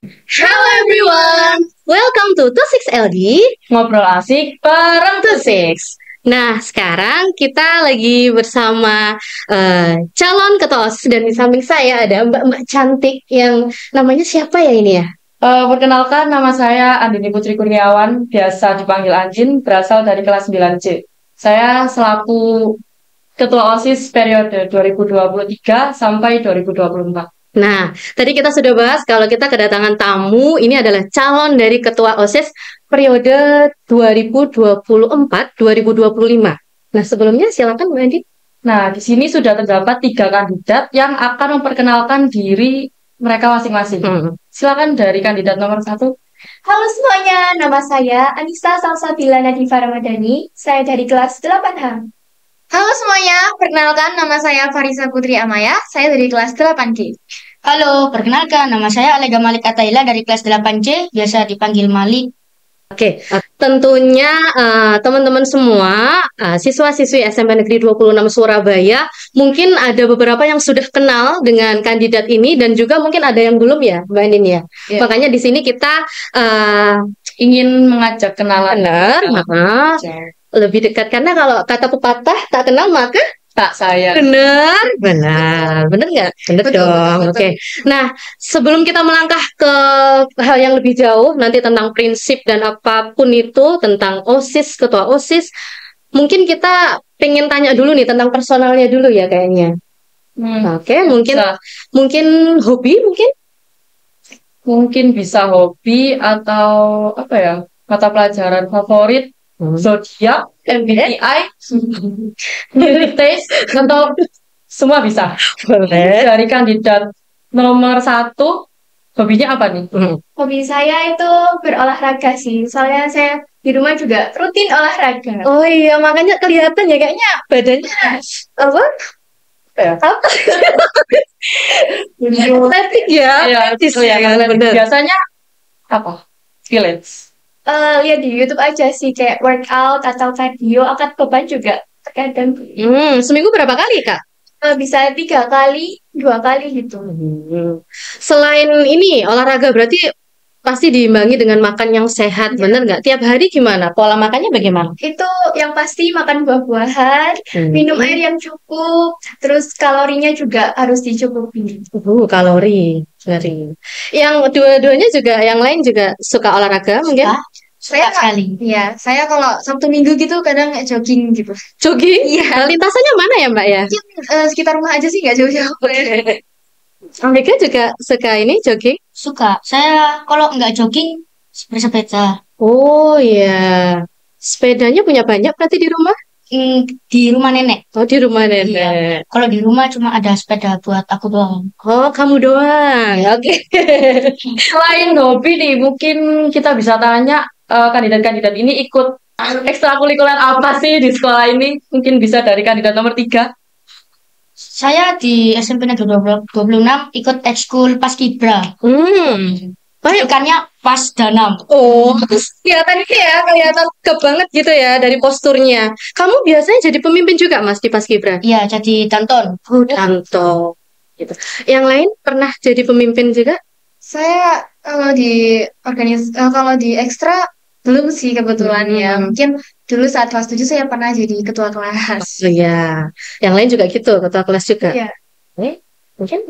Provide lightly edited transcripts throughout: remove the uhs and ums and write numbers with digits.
Hello everyone, welcome to 26LD. Ngobrol asik bareng tuh Six. Nah, sekarang kita lagi bersama calon ketua OSIS dan di samping saya ada mbak-mbak cantik yang namanya siapa ya ini ya? Perkenalkan nama saya Andini Putri Kurniawan, biasa dipanggil Anjin, berasal dari kelas 9C. Saya selaku Ketua OSIS periode 2023 sampai 2024. Nah, tadi kita sudah bahas kalau kita kedatangan tamu, ini adalah calon dari ketua OSIS periode 2024-2025. Nah, sebelumnya silakan Mbak Andi. Nah, di sini sudah terdapat 3 kandidat yang akan memperkenalkan diri mereka masing-masing. Silakan dari kandidat nomor 1. Halo semuanya, nama saya Anissa Salsabila Nadifa Ramadhani. Saya dari kelas 8H. Halo semuanya, perkenalkan nama saya Farisa Putri Amaya, saya dari kelas 8C. Halo, perkenalkan nama saya Alega Malik Ataila dari kelas 8C, biasa dipanggil Malik. Oke, tentunya teman-teman semua siswa-siswi SMP Negeri 26 Surabaya mungkin ada beberapa yang sudah kenal dengan kandidat ini dan juga mungkin ada yang belum ya, Mbak Anin ya. Ya. Makanya di sini kita ingin mengajak kenalan. benar, lebih dekat karena kalau kata pepatah tak kenal maka Tak saya. benar nggak? Benar Betul, dong. betul. Oke. Nah, sebelum kita melangkah ke hal yang lebih jauh nanti tentang prinsip dan apapun itu tentang OSIS, ketua OSIS, mungkin kita pengen tanya dulu nih tentang personalnya dulu ya kayaknya. Oke, mungkin hobi Mungkin bisa hobi atau apa ya, mata pelajaran favorit, zodiak, MBTI, music taste, atau semua bisa. boleh. Dari kandidat nomor 1, hobinya apa nih? Hobi saya itu berolahraga sih, soalnya saya di rumah juga rutin olahraga. Oh iya, makanya kelihatan ya kayaknya badannya apa? Apa? Atletik ya, Iya, atletis betul ya, ya, benar. biasanya apa? Village. Lihat di YouTube aja sih, kayak workout atau cardio, angkat beban juga terkadang. Seminggu berapa kali, Kak? Bisa 3 kali, 2 kali gitu. Selain ini, olahraga berarti pasti diimbangi dengan makan yang sehat, bener nggak? Tiap hari gimana? Pola makannya bagaimana? Itu yang pasti makan buah-buahan, minum air yang cukup, terus kalorinya juga harus dicukupi. Kalori. Sorry. Yang dua-duanya juga, yang lain juga suka olahraga mungkin? Saya sekali. Iya, saya kalau Sabtu Minggu gitu kadang jogging gitu. Jogging? Iya. Lintasannya mana ya, Mbak ya? Sekitar rumah aja sih, nggak jauh-jauh. Mereka juga suka ini jogging? Suka. Saya kalau nggak jogging, bersepeda. Oh iya. Sepedanya punya banyak berarti di rumah? Di rumah nenek. Oh, di rumah nenek. Iya. Kalau di rumah cuma ada sepeda buat aku doang. Oh, kamu doang. Oke. Selain hobi nih, mungkin kita bisa tanya kandidat-kandidat ini ikut ekstrakurikuler apa sih di sekolah ini? Mungkin bisa dari kandidat nomor 3. Saya di SMP Negeri 26 ikut ekskul Paskibra. Baik. Ikannya pas danam. Oh, kelihatan ini ya, kelihatan ke banget gitu ya dari posturnya. Kamu biasanya jadi pemimpin juga, Mas, di Paskibra? Iya, jadi danton. Oh, Danto. Gitu. Yang lain pernah jadi pemimpin juga? Saya kalau di ekstra belum sih kebetulan ya. Mungkin dulu saat kelas 7 saya pernah jadi ketua kelas. Oh iya. Yang lain juga gitu, ketua kelas juga. Iya. Mungkin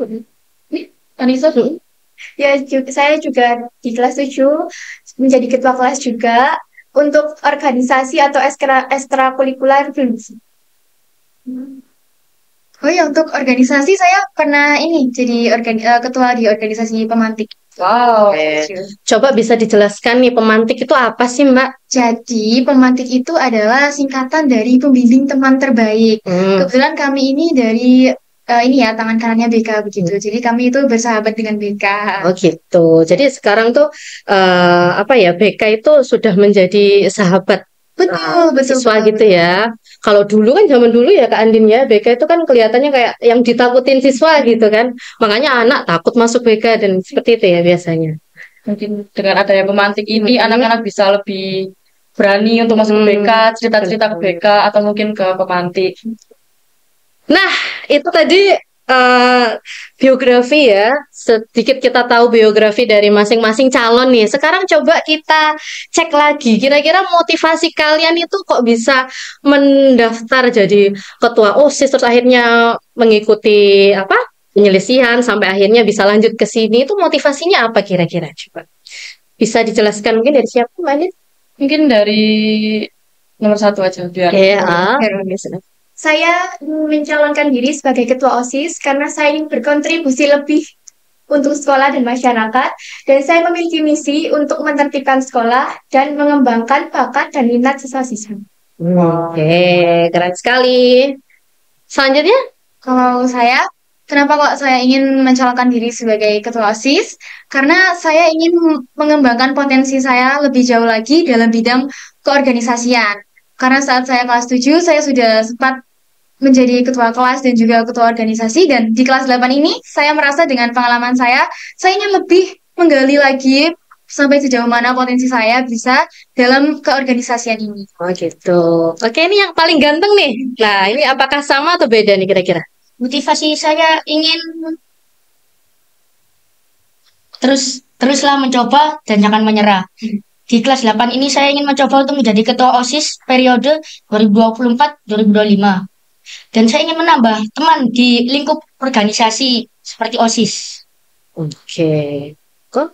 Anissa, Ya, saya juga di kelas 7 menjadi ketua kelas juga. Untuk organisasi atau ekstrakurikuler belum sih. Oh ya, untuk organisasi saya pernah ini jadi ketua di organisasi pemantik. wow. coba bisa dijelaskan nih pemantik itu apa sih, Mbak? Jadi pemantik itu adalah singkatan dari pembimbing teman terbaik. Kebetulan kami ini dari ini ya tangan kanannya BK begitu. Jadi kami itu bersahabat dengan BK. Oh gitu. Jadi sekarang tuh apa ya, BK itu sudah menjadi sahabat Betul, betul, siswa betul, gitu ya. Kalau dulu kan zaman dulu ya Kak Andin ya, BK itu kan kelihatannya kayak yang ditakutin siswa gitu kan. Makanya anak takut masuk BK dan seperti itu ya biasanya. Mungkin dengan adanya pemantik ini, anak-anak bisa lebih berani untuk masuk ke BK, cerita-cerita ke BK, atau mungkin ke pemantik. Nah, itu tadi eh, biografi ya. Sedikit kita tahu biografi dari masing-masing calon nih. Sekarang coba kita cek lagi. Kira-kira motivasi kalian itu kok bisa mendaftar jadi ketua OSIS terus akhirnya mengikuti apa? Penyelisihan sampai akhirnya bisa lanjut ke sini. Itu motivasinya apa kira-kira? Coba bisa dijelaskan mungkin dari siapa, Mbak Andin? Mungkin dari nomor satu aja biar. Ya, Saya mencalonkan diri sebagai ketua OSIS karena saya ingin berkontribusi lebih untuk sekolah dan masyarakat, dan saya memiliki misi untuk menertibkan sekolah dan mengembangkan bakat dan minat siswa-siswa. Oke, keren sekali. Selanjutnya, Kalau saya, kenapa kok saya ingin mencalonkan diri sebagai ketua OSIS? Karena saya ingin mengembangkan potensi saya lebih jauh lagi dalam bidang keorganisasian. Karena saat saya kelas 7, saya sudah sempat menjadi ketua kelas dan juga ketua organisasi. Dan di kelas 8 ini, saya merasa dengan pengalaman saya ingin lebih menggali lagi sampai sejauh mana potensi saya bisa dalam keorganisasian ini. oh gitu. Oke, ini yang paling ganteng nih. Nah, ini apakah sama atau beda nih kira-kira? Motivasi saya ingin teruslah mencoba dan jangan menyerah. Di kelas 8 ini saya ingin mencoba untuk menjadi ketua OSIS periode 2024-2025. Dan saya ingin menambah teman di lingkup organisasi seperti OSIS. Oke. Kok?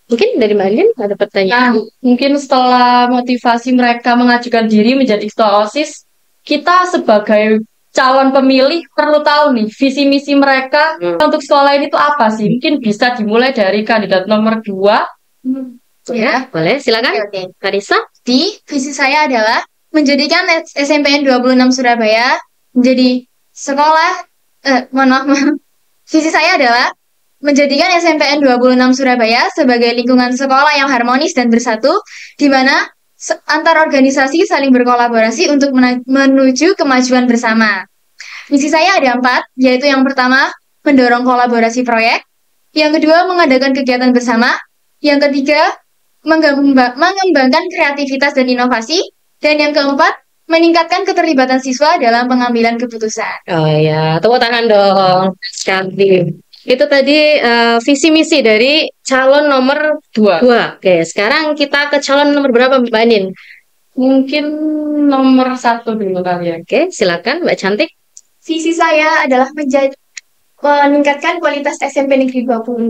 Mungkin dari Mbak Andin ada pertanyaan? Nah, mungkin setelah motivasi mereka mengajukan diri menjadi ketua OSIS, kita sebagai calon pemilih perlu tahu nih visi misi mereka untuk sekolah ini tuh apa sih? Mungkin bisa dimulai dari kandidat nomor 2. Ya, boleh. Silakan. Oke. Karissa? Di visi saya adalah menjadikan SMPN 26 Surabaya menjadi sekolah, mohon maaf. Visi saya adalah menjadikan SMPN 26 Surabaya sebagai lingkungan sekolah yang harmonis dan bersatu, di mana antar organisasi saling berkolaborasi untuk menuju kemajuan bersama. Misi saya ada 4, yaitu yang pertama, mendorong kolaborasi proyek, yang kedua, mengadakan kegiatan bersama, yang ketiga, mengembangkan kreativitas dan inovasi, dan yang keempat, meningkatkan keterlibatan siswa dalam pengambilan keputusan. Oh ya, tepuk tangan dong. Sekali. Itu tadi visi misi dari calon nomor 2. Oke, sekarang kita ke calon nomor berapa Mbak Andin? Mungkin nomor 1 dulu kali ya. Oke, silakan Mbak Cantik. Visi saya adalah meningkatkan kualitas SMP Negeri 26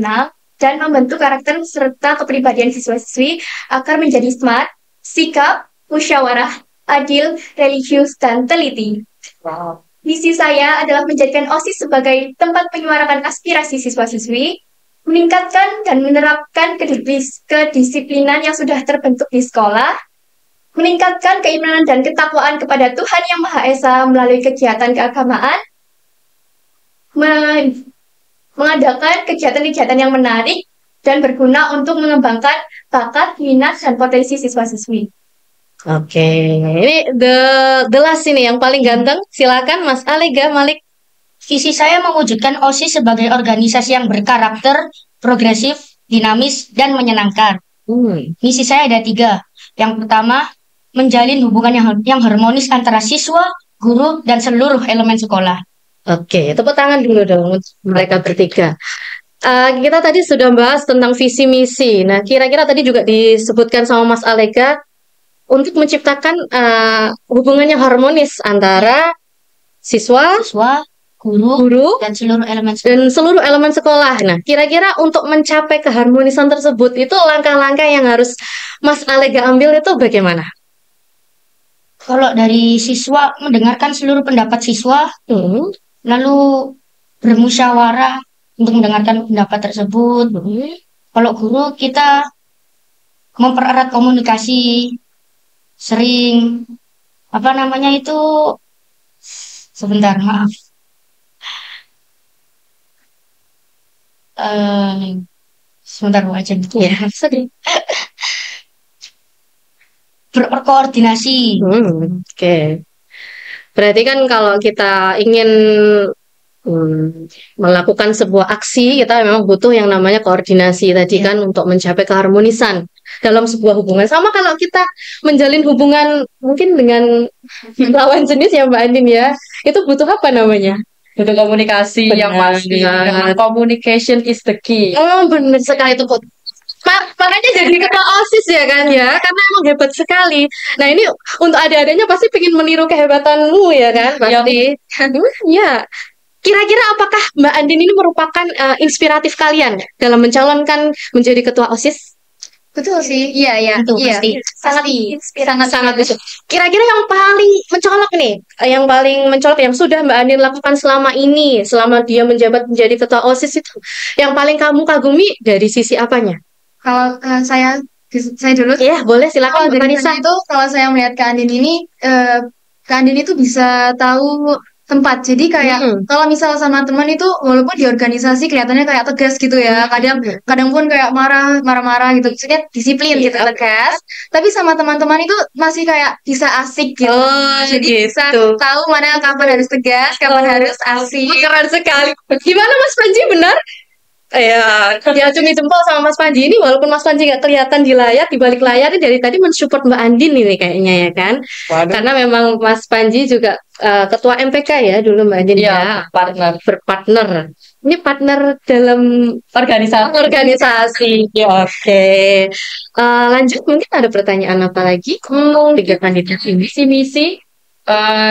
dan membentuk karakter serta kepribadian siswa-siswi agar menjadi smart, sikap, musyawarah, adil, religius, dan teliti. Wow. Misi saya adalah menjadikan OSIS sebagai tempat menyuarakan aspirasi siswa-siswi, meningkatkan dan menerapkan kedisiplinan yang sudah terbentuk di sekolah, meningkatkan keimanan dan ketakwaan kepada Tuhan Yang Maha Esa melalui kegiatan keagamaan, mengadakan kegiatan-kegiatan yang menarik dan berguna untuk mengembangkan bakat, minat, dan potensi siswa-siswi. Oke, ini the last ini yang paling ganteng. Silakan Mas Alega Malik. Visi saya mewujudkan OSIS sebagai organisasi yang berkarakter, progresif, dinamis, dan menyenangkan. Misi saya ada 3. Yang pertama, menjalin hubungan yang harmonis antara siswa, guru, dan seluruh elemen sekolah. Oke, tepuk tangan dulu dong untuk mereka bertiga. Kita tadi sudah bahas tentang visi misi. Nah, kira-kira tadi juga disebutkan sama Mas Alega untuk menciptakan hubungan yang harmonis antara siswa, guru, dan seluruh elemen sekolah. Nah, kira-kira untuk mencapai keharmonisan tersebut itu langkah-langkah yang harus Mas Alega ambil itu bagaimana? Kalau dari siswa, mendengarkan seluruh pendapat siswa, lalu bermusyawarah untuk mendengarkan pendapat tersebut. Kalau guru, kita mempererat komunikasi, sering, sebentar, maaf. Sebentar, Bu Ajen. Ya, sedih. Berkoordinasi. Oke. Berarti kan kalau kita ingin melakukan sebuah aksi, kita memang butuh yang namanya koordinasi tadi kan untuk mencapai keharmonisan dalam sebuah hubungan. Sama kalau kita menjalin hubungan mungkin dengan lawan jenis ya Mbak Andin ya, itu butuh apa namanya? butuh komunikasi yang Benar. pasti. Memang communication is the key. Oh, benar sekali itu, Put. Makanya jadi ketua OSIS ya kan ya, karena emang hebat sekali. Nah ini untuk adik-adiknya pasti pengen meniru kehebatanmu ya kan, pasti. Ya. Kira-kira apakah Mbak Andin ini merupakan inspiratif kalian dalam mencalonkan menjadi ketua OSIS? Betul sih. Iya. Itu Iya. pasti. Sangat Sangat sangat betul. Kira-kira yang paling mencolok nih, yang paling mencolok yang sudah Mbak Andin lakukan selama ini, selama dia menjabat menjadi ketua OSIS itu, yang paling kamu kagumi dari sisi apanya? Kalau saya dulu. Iya, boleh silakan Kalau Mbak dari Nisa. saya itu, kalau saya melihat Kak Andin ini, Kak Andin itu bisa tahu tempat. Jadi kayak kalau misal sama teman itu, walaupun di organisasi kelihatannya kayak tegas gitu ya, kadang pun kayak marah-marah gitu, maksudnya disiplin gitu, tegas. Tapi sama teman-teman itu masih kayak bisa asik gitu. Oh, Jadi bisa gitu. tahu mana kapan harus tegas, kapan harus asik. Keren sekali. Gimana Mas Panji, benar? Ya, cumi jempol sama Mas Panji ini, walaupun Mas Panji nggak kelihatan di layar, di balik layar ini dari tadi mensupport Mbak Andin ini kayaknya ya kan? Waduh. Karena memang Mas Panji juga ketua MPK ya dulu Mbak Andin Iya, ya. partner Berpartner. Ini partner dalam organisasi. Ya, oke. Lanjut, mungkin ada pertanyaan apa lagi? Tiga kandidat ini. Misi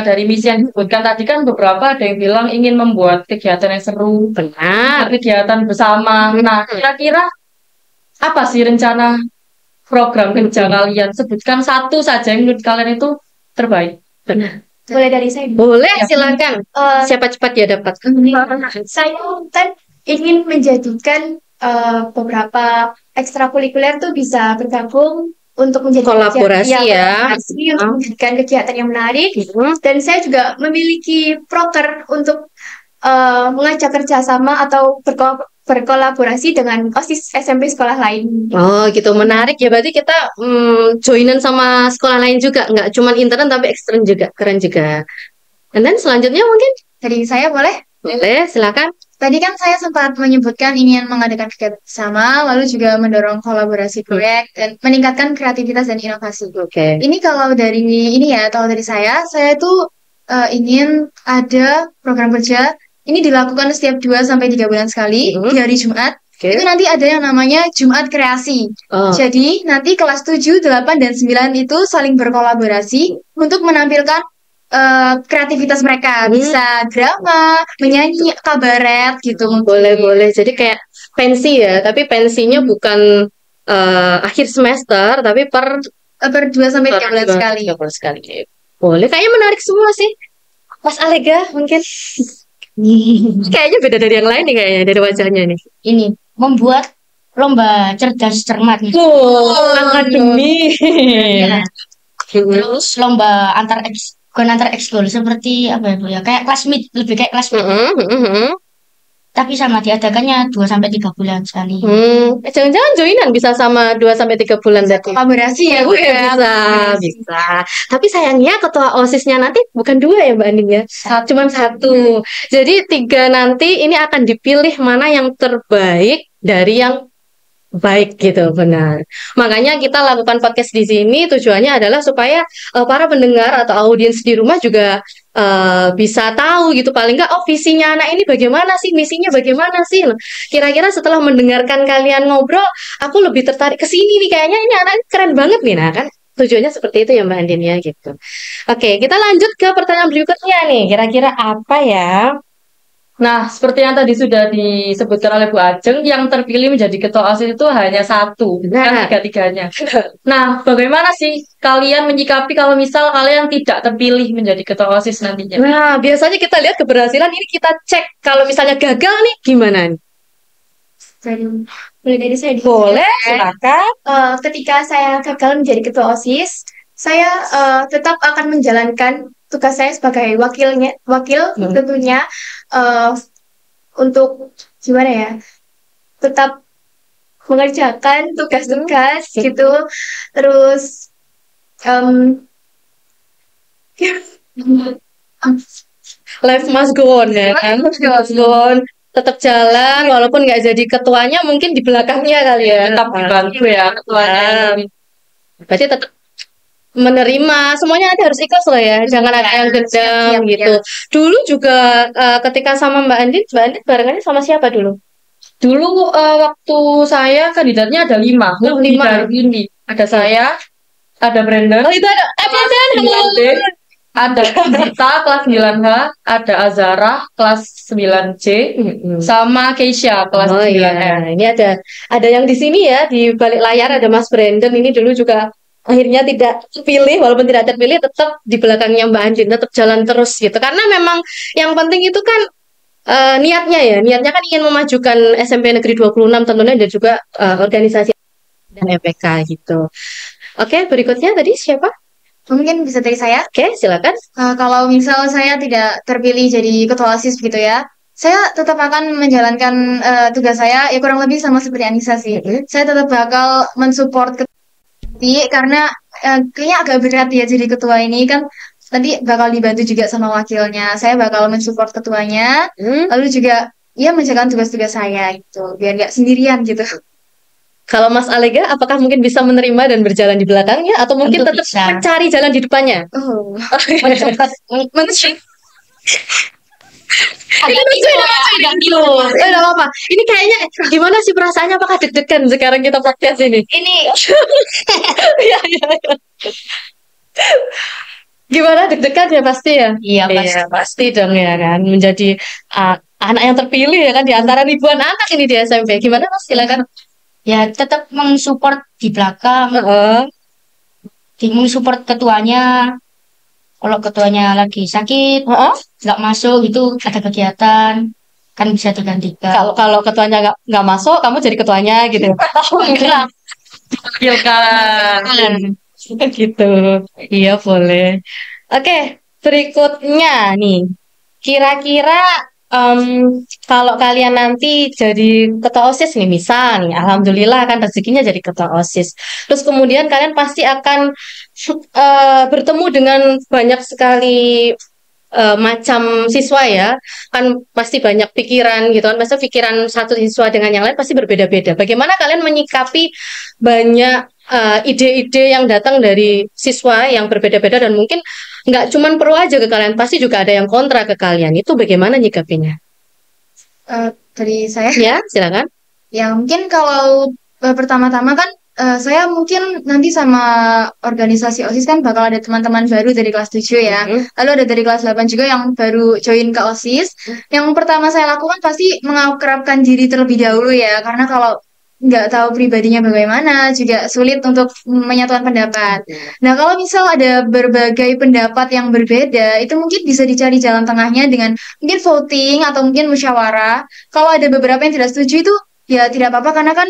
dari misi yang disebutkan tadi kan beberapa ada yang bilang ingin membuat kegiatan yang seru, Benar. kegiatan bersama. Nah, kira-kira apa sih rencana program kerja kalian? Sebutkan satu saja yang menurut kalian itu terbaik. Benar. Boleh dari saya. Boleh, Ya. silakan. Eh, Siapa cepat dia dapat. Saya kan ingin menjadikan beberapa ekstrakurikuler tuh bisa bergabung untuk menjadi Kolaborasi ya. kolaborasi untuk menjadikan kegiatan yang menarik. Hmm. Dan saya juga memiliki proker untuk mengajak kerjasama atau berkolaborasi dengan OSIS SMP sekolah lain. Oh gitu, menarik ya. Berarti kita joinan sama sekolah lain juga, nggak cuma intern tapi ekstern juga, keren juga. Dan selanjutnya mungkin Dari saya boleh? boleh, silakan. Tadi kan saya sempat menyebutkan ingin mengadakan kegiatan bersama, lalu juga mendorong kolaborasi proyek dan meningkatkan kreativitas dan inovasi. Oke. Ini kalau dari ini ya, kalau dari saya itu ingin ada program kerja. Ini dilakukan setiap 2-3 bulan sekali di hari Jumat. Oke. Itu nanti ada yang namanya Jumat Kreasi. Oh. Jadi nanti kelas 7, 8, dan 9 itu saling berkolaborasi untuk menampilkan kreativitas mereka. Bisa drama, menyanyi, kabaret gitu. Boleh. Jadi kayak pensi ya, tapi pensinya bukan akhir semester, tapi per 2-3 bulan sekali. 3 bulan sekali. Boleh, kayaknya menarik semua sih. Mas Alega mungkin. Kayaknya beda dari yang lain nih kayaknya, dari wajahnya nih. Ini membuat lomba cerdas cermat nih. Akademi. Ya. Terus lomba bukan antar ekskul seperti apa ya Bu ya? Kayak classmate, lebih kayak classmate. Tapi sama diadakannya 2-3 bulan sekali. Jangan-jangan joinan bisa sama 2-3 bulan berarti. Kolaborasi ya, Bu ya. Bisa. Tapi sayangnya ketua OSISnya nanti bukan 2 ya Mbak Andin ya. Cuman 1. Jadi 3 nanti ini akan dipilih mana yang terbaik dari yang baik gitu, benar. Makanya kita lakukan podcast di sini tujuannya adalah supaya para pendengar atau audiens di rumah juga bisa tahu gitu, paling nggak visinya anak ini bagaimana sih, misinya bagaimana sih. Kira-kira setelah mendengarkan kalian ngobrol, aku lebih tertarik ke sini nih, kayaknya ini anak keren banget nih. Nah kan tujuannya seperti itu ya Mbak Andin ya gitu. Oke, kita lanjut ke pertanyaan berikutnya nih. Kira-kira apa ya? Nah, seperti yang tadi sudah disebutkan oleh Bu Ajeng, yang terpilih menjadi ketua OSIS itu hanya 1, bukan 3-tiganya. Nah, bagaimana sih kalian menyikapi kalau misal kalian tidak terpilih menjadi ketua OSIS nantinya? Nah, biasanya kita lihat keberhasilan ini, kita cek kalau misalnya gagal nih gimana nih? Boleh dari saya. Boleh, silakan. Ketika saya gagal menjadi ketua OSIS, saya tetap akan menjalankan tugas saya sebagai wakil tentunya untuk gimana ya, tetap mengerjakan tugas-tugas gitu, terus Life must go on ya kan? Must go on. Tetap jalan, walaupun nggak jadi ketuanya, mungkin di belakangnya kali ya. Tetap dibantu ya ketuanya. Berarti tetap menerima semuanya nanti harus ikhlas loh ya, jangan ada yang dendam Siap-siap, gitu. Dulu juga ketika sama Mbak Andin barengannya sama siapa dulu? Dulu waktu saya kandidatnya ada 5, Oh, lebih 5. dari ini. Ada saya, ada Brandon, Oh itu ada Brandon, halo. 9D, ada Gita kelas 9H, ada Azara kelas 9C, sama Keisha kelas Oh 9M. iya, ini ada yang di sini ya, di balik layar ada Mas Brandon. Ini dulu juga akhirnya tidak terpilih, walaupun tidak terpilih tetap di belakangnya Mbak Andin, tetap jalan terus gitu. Karena memang yang penting itu kan niatnya kan ingin memajukan SMP Negeri 26 tentunya, dan juga organisasi dan EPK gitu. Oke, berikutnya tadi siapa? Mungkin bisa dari saya. Oke, silakan. Kalau misal saya tidak terpilih jadi ketua OSIS begitu ya, saya tetap akan menjalankan tugas saya ya kurang lebih sama seperti Anissa sih. Saya tetap bakal mensupport karena kayaknya agak berat ya jadi ketua ini kan nanti bakal dibantu juga sama wakilnya. Saya bakal mensupport ketuanya, lalu juga ya menjalankan tugas-tugas saya gitu, biar nggak sendirian gitu. Kalau Mas Alega, apakah mungkin bisa menerima dan berjalan di belakangnya, atau mungkin Tentu tetap bisa. mencari jalan di depannya? Oh, Mensupport, agak Lucu ya, agak gitu. Nggak apa-apa. Ini kayaknya gimana sih perasaannya? Apakah deg-degan sekarang kita podcast ini? ini Iya, iya, iya. Gimana, deg-degan ya pasti ya? iya pasti. Iya, pasti dong ya kan. Menjadi anak yang terpilih ya kan, di antara ribuan anak ini di SMP. Gimana Mas? Silakan. Ya tetap mensupport di belakang, Heeh. mensupport ketuanya. Kalau ketuanya lagi sakit, Heeh. nggak masuk itu ada kegiatan, kan bisa digantikan. Kalau ketuanya nggak masuk, kamu jadi ketuanya gitu. Oh, enggak. Wakilkan. Gitu. Iya, boleh. Oke, berikutnya nih. Kira-kira kalau kalian nanti jadi ketua OSIS nih, misal nih, alhamdulillah kan rezekinya jadi ketua OSIS. Terus kemudian kalian pasti akan bertemu dengan banyak sekali macam siswa ya, kan pasti banyak pikiran gitu kan, masa pikiran satu siswa dengan yang lain pasti berbeda-beda. Bagaimana kalian menyikapi banyak ide-ide yang datang dari siswa yang berbeda-beda, dan mungkin nggak cuman pro aja ke kalian, pasti juga ada yang kontra ke kalian. Itu bagaimana nyikapinya? dari saya. Ya, silakan. Ya mungkin kalau pertama-tama kan saya mungkin nanti sama organisasi OSIS kan bakal ada teman-teman baru dari kelas 7 ya. Lalu ada dari kelas 8 juga yang baru join ke OSIS. Yang pertama saya lakukan pasti mengakrabkan diri terlebih dahulu ya. Karena kalau nggak tahu pribadinya bagaimana, juga sulit untuk menyatukan pendapat. Nah, kalau misal ada berbagai pendapat yang berbeda, itu mungkin bisa dicari jalan tengahnya dengan mungkin voting atau mungkin musyawarah. Kalau ada beberapa yang tidak setuju itu ya tidak apa-apa karena kan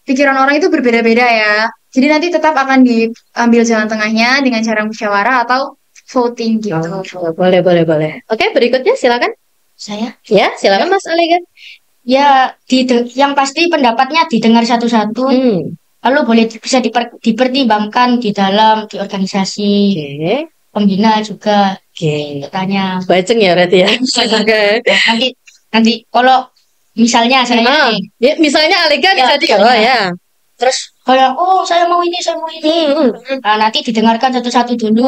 pikiran orang itu berbeda-beda ya. Jadi nanti tetap akan diambil jalan tengahnya dengan cara musyawarah atau voting gitu. Boleh, boleh, boleh. Oke, berikutnya silakan. Saya Ya, silakan Mas Alega. ya yang pasti pendapatnya didengar satu-satu, lalu bisa dipertimbangkan di dalam di organisasi, Oke. pembina juga. Oke. Tanya Baceng ya berarti ya. Oke. nanti kalau misalnya saya Ya, misalnya Alega Ya, jadi oh ya. terus kayak saya mau ini nah, nanti didengarkan satu-satu dulu,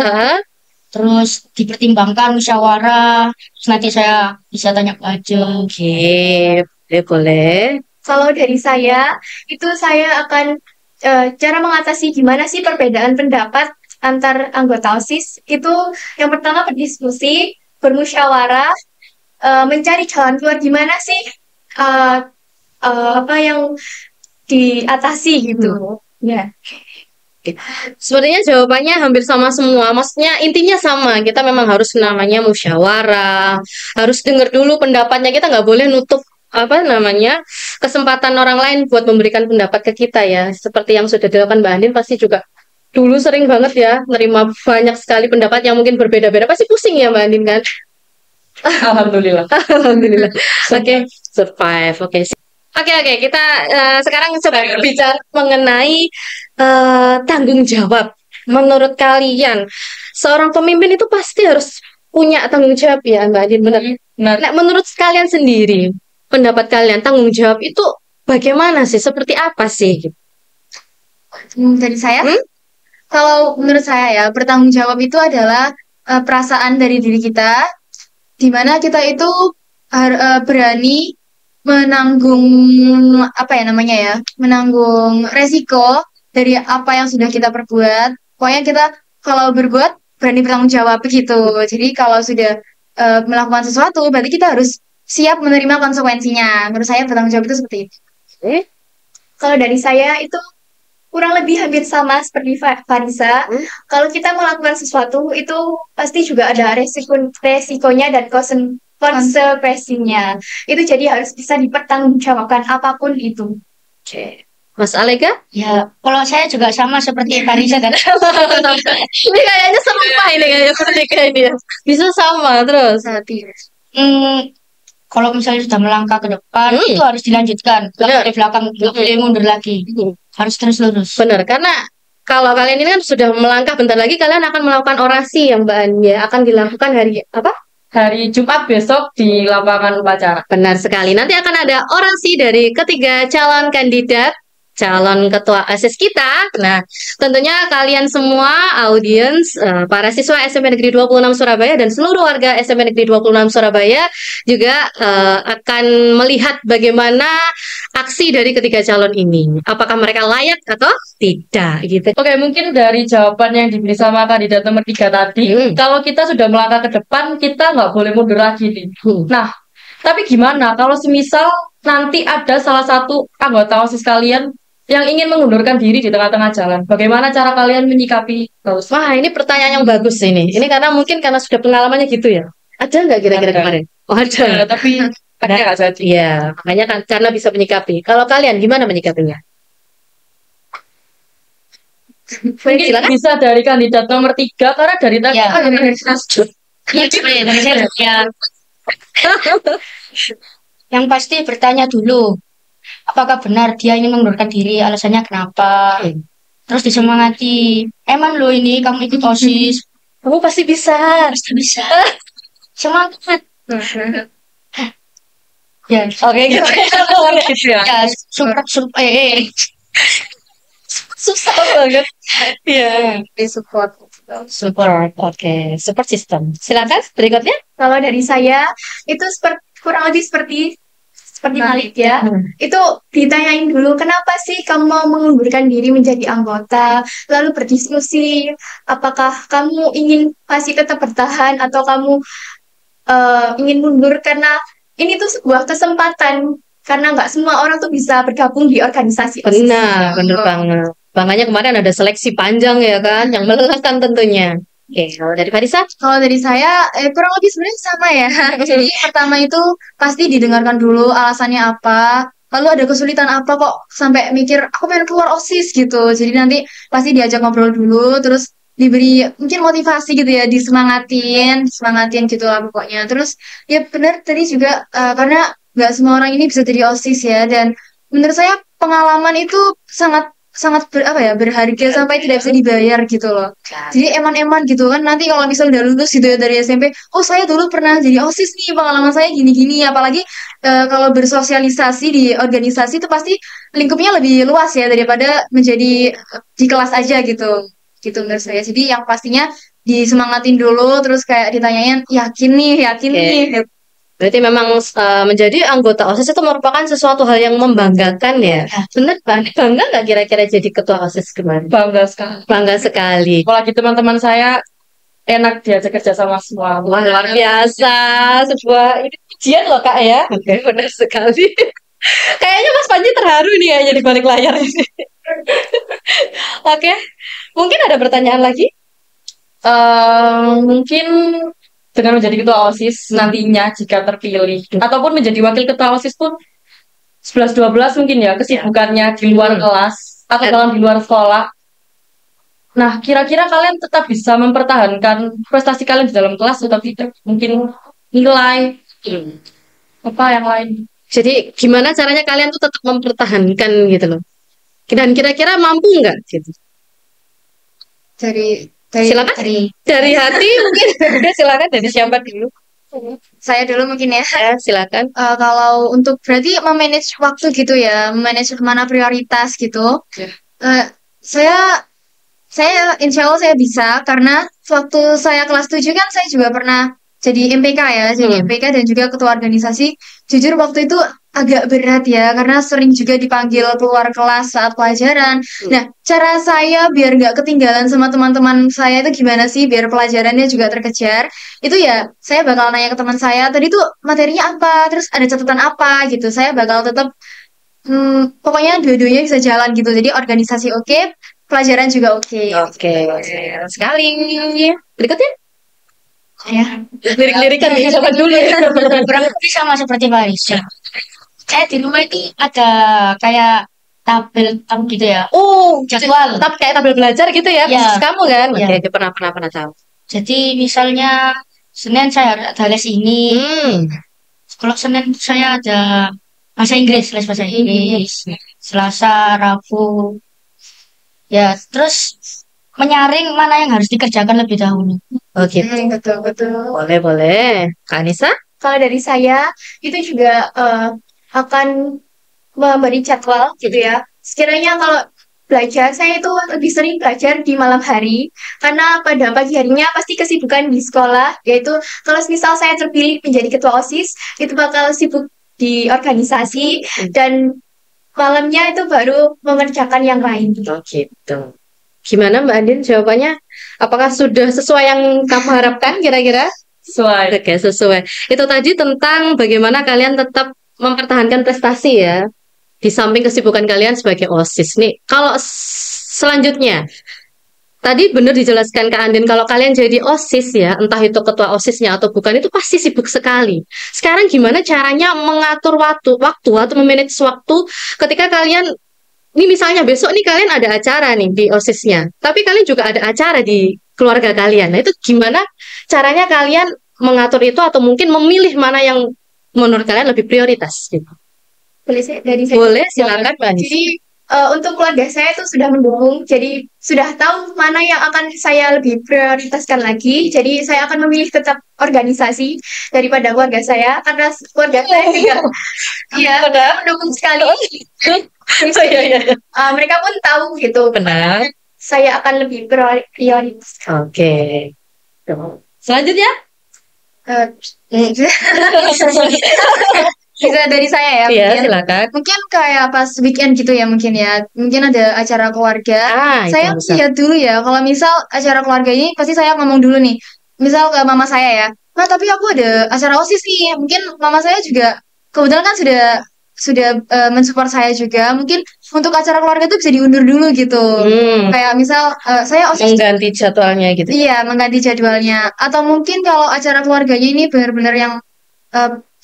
terus dipertimbangkan musyawarah, terus nanti saya bisa tanya aja. Oke, boleh. Kalau dari saya, itu saya akan cara mengatasi gimana sih perbedaan pendapat antar anggota OSIS. Itu yang pertama berdiskusi, bermusyawarah, mencari jalan keluar gimana sih apa yang diatasi gitu. Ya. Sebenarnya jawabannya hampir sama semua. Maksudnya intinya sama. Kita memang harus namanya musyawarah. Harus dengar dulu pendapatnya. Kita nggak boleh nutup kesempatan orang lain buat memberikan pendapat ke kita ya. Seperti yang sudah dilakukan Mbak Andin, pasti juga dulu sering banget ya nerima banyak sekali pendapat yang mungkin berbeda-beda. Pasti pusing ya Mbak Andin kan? Alhamdulillah. Alhamdulillah. Oke, survive. Oke, kita sekarang coba bicara mengenai tanggung jawab. Menurut kalian, seorang pemimpin itu pasti harus punya tanggung jawab ya, Mbak Adin, benar? Nah, Nah, menurut kalian sendiri, pendapat kalian, tanggung jawab itu bagaimana sih? Seperti apa sih? Dari saya, Kalau menurut saya ya, bertanggung jawab itu adalah perasaan dari diri kita, di mana kita itu berani menanggung apa ya namanya ya, menanggung resiko dari apa yang sudah kita perbuat. Pokoknya kita kalau berbuat berani bertanggung jawab begitu. Jadi kalau sudah melakukan sesuatu, berarti kita harus siap menerima konsekuensinya. Menurut saya bertanggung jawab itu seperti itu. Kalau dari saya itu kurang lebih hampir sama seperti Farisa. Kalau kita melakukan sesuatu itu pasti juga ada resikonya dan konsekuensinya. Itu jadi harus bisa dipertanggungjawabkan apapun itu. Oke. Mas Alega? Ya, kalau saya juga sama seperti Farisa kan. Ini kayaknya serupa ini kayaknya mereka ini ya. Bisa sama terus. Hmm, kalau misalnya sudah melangkah ke depan, itu harus dilanjutkan. Nggak Benar. boleh belakang, nggak boleh mundur lagi. Harus terus lurus. Benar, karena kalau kalian ini kan sudah melangkah bentar lagi kalian akan melakukan orasi yang Mbak Ania akan dilakukan hari apa? Hari Jumat besok di lapangan upacara. Benar sekali. Nanti akan ada orasi dari ketiga calon kandidat calon ketua ASIS kita. Nah, tentunya kalian semua audiens, para siswa SMP Negeri 26 Surabaya dan seluruh warga SMP Negeri 26 Surabaya juga akan melihat bagaimana aksi dari ketiga calon ini. Apakah mereka layak atau tidak gitu. Oke, mungkin dari jawaban yang diberi sama kandidat nomor 3 tadi, kalau kita sudah melangkah ke depan, kita nggak boleh mundur lagi nih. Nah, tapi gimana kalau semisal nanti ada salah satu anggota OSIS kalian yang ingin mengundurkan diri di tengah-tengah jalan? Bagaimana cara kalian menyikapi hal tersebut? Wah, ini pertanyaan yang bagus ini. Ini karena mungkin karena sudah pengalamannya gitu ya. Ada nggak kira-kira Ada. kemarin? Oh, ada. Tapi ada nggak jadi? Iya, makanya kan karena bisa menyikapi. Kalau kalian gimana menyikapinya? Mungkin Silakan. bisa dari kandidat nomor 3, karena dari tadi Ya. kan Iya, seperti dari saya. Ya. Yang pasti bertanya dulu, apakah benar dia ingin mengundurkan diri, alasannya kenapa? Terus disemangati, emang lo ini kamu ikut OSIS, Kamu pasti bisa. pasti bisa. Semangat. Ya, Oke, gitu. gitu ya. ya, Susah banget. Iya. Support. Oke. Support system. Silakan berikutnya. Kalau dari saya itu kurang lebih seperti Malik ya. Itu ditanyain dulu kenapa sih kamu mau mengundurkan diri menjadi anggota, lalu berdiskusi apakah kamu ingin masih tetap bertahan atau kamu ingin mundur karena ini tuh sebuah kesempatan karena nggak semua orang tuh bisa bergabung di organisasi OSIS. Benar banget. Makanya kemarin ada seleksi panjang ya kan, yang melelahkan tentunya. Oke, kalau dari Farisa? Kalau dari saya kurang lebih sebenarnya sama ya. Jadi pertama itu pasti didengarkan dulu alasannya apa. Lalu ada kesulitan apa kok sampai mikir aku pengen keluar OSIS gitu. Jadi nanti pasti diajak ngobrol dulu, terus diberi mungkin motivasi gitu ya, semangatin gitu lah pokoknya. Terus ya benar tadi juga karena nggak semua orang ini bisa jadi OSIS ya, dan menurut saya pengalaman itu sangat sangat berharga sampai tidak bisa dibayar gitu loh. Jadi eman-eman gitu kan nanti kalau misal udah lulus gitu ya dari SMP, oh saya dulu pernah jadi OSIS nih, pengalaman saya gini-gini. Apalagi kalau bersosialisasi di organisasi itu pasti lingkupnya lebih luas ya daripada menjadi di kelas aja gitu. Gitu menurut saya. Jadi yang pastinya disemangatin dulu, terus kayak ditanyain yakin Oke. nih. Berarti memang menjadi anggota OSIS itu merupakan sesuatu hal yang membanggakan ya. Benar, bangga nggak kira-kira jadi ketua OSIS kemarin? Bangga sekali. Bangga sekali. Apalagi teman-teman saya enak diajak kerja sama semua. Wah, luar biasa. Sebuah ini pujian loh Kak ya. Oke, benar sekali. Kayaknya Mas Panji terharu nih ya di balik layar ini. Oke, mungkin ada pertanyaan lagi? Mungkin dengan menjadi ketua OSIS nantinya jika terpilih ataupun menjadi wakil ketua OSIS pun 11-12 mungkin ya kesibukannya di luar kelas atau dalam di luar sekolah. Nah, kira-kira kalian tetap bisa mempertahankan prestasi kalian di dalam kelas atau tidak? Mungkin nilai apa yang lain. Jadi gimana caranya kalian tuh tetap mempertahankan gitu loh? Dan kira-kira mampu nggak gitu? Silakan dari hati mungkin. Silakan dari siapa dulu? Saya dulu mungkin ya. Ya, silakan. Kalau untuk berarti memanage waktu gitu ya, memanage mana prioritas gitu. Saya Saya insya Allah saya bisa karena waktu saya kelas 7 kan saya juga pernah jadi MPK ya, jadi MPK dan juga ketua organisasi. Jujur waktu itu agak berat ya karena sering juga dipanggil keluar kelas saat pelajaran. Nah, cara saya biar nggak ketinggalan sama teman-teman saya itu gimana sih biar pelajarannya juga terkejar? Itu ya saya bakal nanya ke teman saya, tadi tuh materinya apa, terus ada catatan apa gitu. Saya bakal tetap pokoknya dua-duanya bisa jalan gitu. Jadi organisasi oke, pelajaran juga oke. Oke, sekali. Berikutnya, Ya, lirik-lirikan nih sama dulu ya. kurang lebih sama seperti Mbak Aisyah. Saya di rumah itu ada kayak tabel gitu ya, Oh, jadwal. kayak tabel belajar gitu ya, Ya. khusus kamu kan? Ya. Oke, pernah tahu. Jadi misalnya Senin saya ada les ini, kalau Senin saya ada bahasa Inggris, les bahasa Inggris. Selasa, Rabu, ya terus menyaring mana yang harus dikerjakan lebih dahulu. Oh gitu. Betul. Boleh. Kak Anissa? Kalau dari saya, itu juga akan memberi jadwal gitu ya. Sekiranya kalau belajar, saya itu lebih sering belajar di malam hari. Karena pada pagi harinya pasti kesibukan di sekolah. Yaitu kalau misal saya terpilih menjadi ketua OSIS, itu bakal sibuk di organisasi. Dan malamnya itu baru mengerjakan yang lain. Oh gitu. Gimana Mbak Andin jawabannya? Apakah sudah sesuai yang kamu harapkan kira-kira? Sesuai. Oke, sesuai. Itu tadi tentang bagaimana kalian tetap mempertahankan prestasi ya. Di samping kesibukan kalian sebagai OSIS nih. Kalau selanjutnya, tadi benar dijelaskan Kak Andin, kalau kalian jadi OSIS ya, entah itu ketua OSISnya atau bukan, itu pasti sibuk sekali. Sekarang gimana caranya mengatur waktu atau memanage waktu ketika kalian, ini misalnya besok nih kalian ada acara nih di OSISnya, tapi kalian juga ada acara di keluarga kalian. Nah itu gimana caranya kalian mengatur itu atau mungkin memilih mana yang menurut kalian lebih prioritas gitu? Boleh dari saya? Boleh, silakan Mbak Anissa. Jadi untuk keluarga saya itu sudah mendukung, jadi sudah tahu mana yang akan saya lebih prioritaskan lagi. Jadi saya akan memilih tetap organisasi daripada keluarga saya karena keluarga saya juga mendukung sekali. Mereka pun tahu gitu. Benar. Saya akan lebih prioritas. Oke. Selanjutnya? Bisa dari saya ya, Iya, mungkin. silakan. Mungkin kayak pas weekend gitu ya mungkin ya. Mungkin ada acara keluarga. Saya lihat dulu ya, kalau misal acara keluarga ini pasti saya ngomong dulu nih. Misal ke mama saya ya, "Ma, tapi aku ada acara OSIS nih." Mungkin mama saya juga kebetulan kan sudah mensupport saya juga. Mungkin untuk acara keluarga itu bisa diundur dulu gitu. Kayak misal saya OSIS mengganti jadwalnya gitu. Iya, mengganti jadwalnya. Atau mungkin kalau acara keluarganya ini benar-benar yang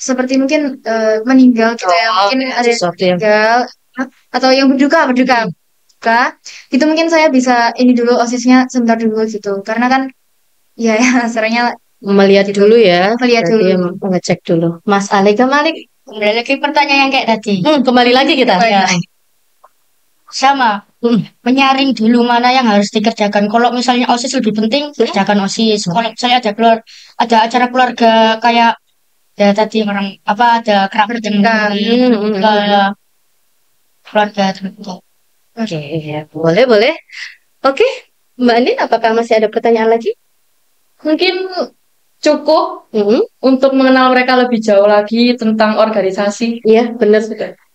seperti mungkin meninggal gitu ya, mungkin ada sesuatu yang meninggal atau yang berduka. Itu mungkin saya bisa ini dulu OSISnya sebentar dulu gitu. Karena kan ya seringnya melihat dulu ya. Melihat Berarti dulu. mengecek dulu. Mas Ali kembali Pertanyaan yang kayak tadi. kembali lagi kita. Ya. Sama, menyaring dulu mana yang harus dikerjakan. Kalau misalnya OSIS lebih penting, kerjakan OSIS. Kalau misalnya ada acara keluarga kayak ya tadi orang ada kerabat yang keluarga tertentu. Oke, boleh. Oke, Mbak Andin, apakah masih ada pertanyaan lagi? Mungkin cukup untuk mengenal mereka lebih jauh lagi tentang organisasi. Iya, benar.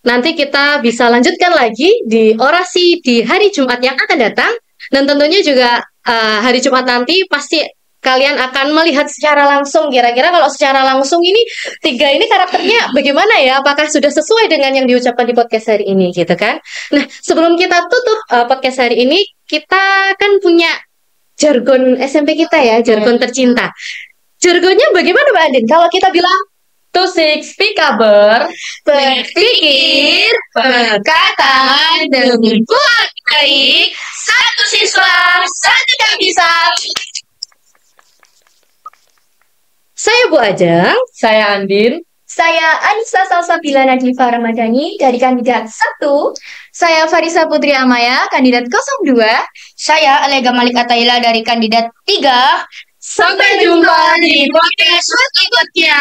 Nanti kita bisa lanjutkan lagi di orasi di hari Jumat yang akan datang. Dan tentunya juga hari Jumat nanti pasti kalian akan melihat secara langsung. Kira-kira kalau secara langsung ini tiga ini karakternya bagaimana ya? Apakah sudah sesuai dengan yang diucapkan di podcast hari ini gitu kan? Nah, sebelum kita tutup podcast hari ini, kita kan punya jargon SMP kita ya, jargon tercinta. Jargonnya bagaimana Mbak Andin? Kalau kita bilang Tusik Pikaber, berpikir, berkata, dengan kuat baik, satu siswa, satu bisa. Saya Bu Ajeng, saya Andin, saya Anissa Salsabila Nadifa Ramadhani dari kandidat 1. Saya Farisa Putri Amaya, kandidat 02. Saya Alega Malik Ataila dari kandidat 3. sampai jumpa di podcast berikutnya.